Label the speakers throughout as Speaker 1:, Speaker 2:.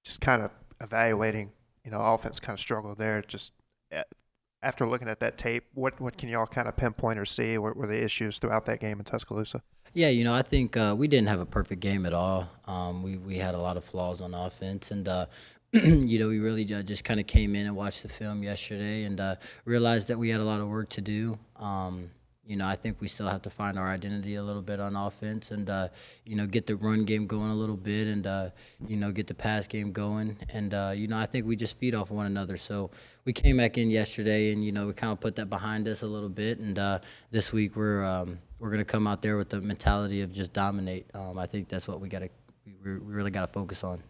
Speaker 1: just kind of evaluating, offense kind of struggled there. Just uh, after looking at that tape, what can y'all kind of pinpoint or see were the issues throughout that game in Tuscaloosa?
Speaker 2: Yeah, I think we didn't have a perfect game at all. We had a lot of flaws on offense, and we really just kind of came in and watched the film yesterday and realized that we had a lot of work to do. I think we still have to find our identity a little bit on offense and get the run game going a little bit and get the pass game going. And I think we just feed off one another. So we came back in yesterday and we kind of put that behind us a little bit. And this week we're gonna come out there with the mentality of just dominate. I think that's what we really gotta focus on.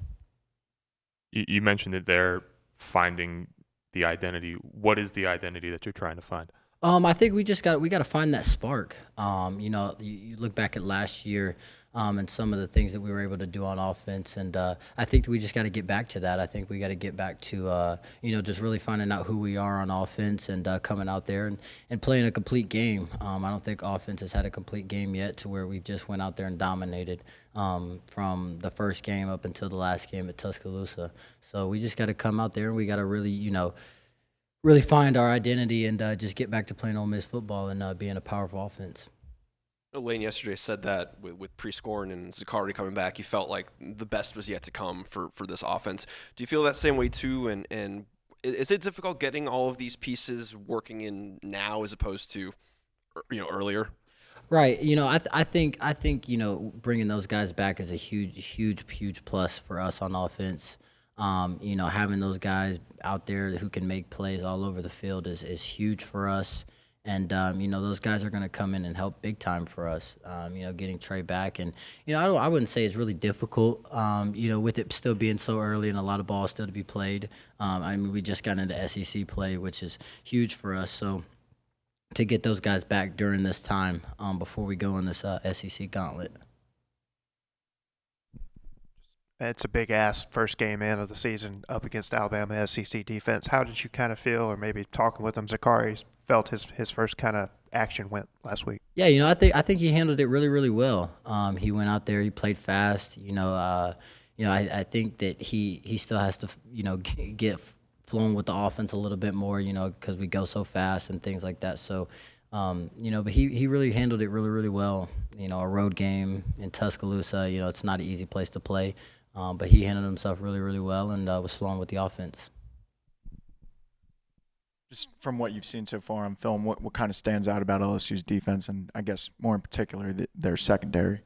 Speaker 3: You mentioned that they're finding the identity. What is the identity that you're trying to find?
Speaker 2: I think we got to find that spark. You look back at last year, and some of the things that we were able to do on offense, and I think that we just got to get back to that. I think we got to get back to just really finding out who we are on offense and coming out there and playing a complete game. I don't think offense has had a complete game yet to where we've just went out there and dominated from the first game up until the last game at Tuscaloosa. So we just got to come out there and we got to really find our identity and just get back to playing Ole Miss football and being a powerful offense.
Speaker 4: Lane yesterday said that with Prescorn and Zakari coming back, he felt like the best was yet to come for this offense. Do you feel that same way too? And is it difficult getting all of these pieces working in now as opposed to earlier?
Speaker 2: Right. I think bringing those guys back is a huge plus for us on offense. Having those guys out there who can make plays all over the field is huge for us. And, those guys are going to come in and help big time for us, getting Trey back. And, I wouldn't say it's really difficult, with it still being so early and a lot of ball still to be played. We just got into SEC play, which is huge for us. So to get those guys back during this time before we go in this SEC gauntlet.
Speaker 1: It's a big ass first game in of the season up against Alabama SEC defense. How did you kind of feel, or maybe talking with him, Zakari felt his first kind of action went last week?
Speaker 2: Yeah, I think he handled it really well. He went out there, he played fast. I think that he still has to get flowing with the offense a little bit more. Because we go so fast and things like that. So. But he really handled it really well. A road game in Tuscaloosa, it's not an easy place to play. But he handled himself really well and was flowing with the offense.
Speaker 5: Just from what you've seen so far on film, what kind of stands out about LSU's defense, and I guess more in particular their secondary?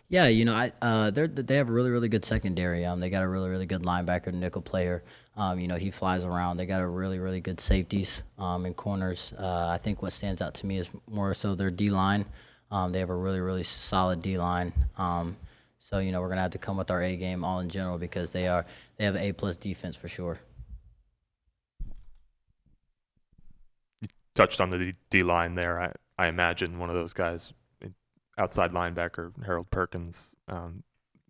Speaker 2: Yeah, they have a really good secondary. They got a really good linebacker, nickel player. He flies around. They got a really good safeties and corners. I think what stands out to me is more so their D line. They have a really solid D line. So we're gonna have to come with our A game all in general because they have an A+ defense for sure.
Speaker 3: You touched on the D line there. I imagine one of those guys, outside linebacker Harold Perkins.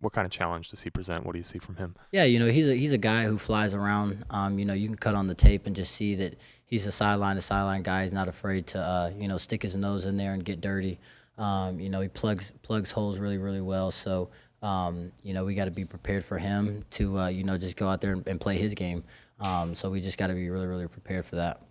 Speaker 3: What kind of challenge does he present? What do you see from him?
Speaker 2: Yeah, he's a guy who flies around. You can cut on the tape and just see that he's a sideline to sideline guy. He's not afraid to stick his nose in there and get dirty. He plugs holes really well. So we got to be prepared for him to just go out there and play his game. So we just got to be really prepared for that.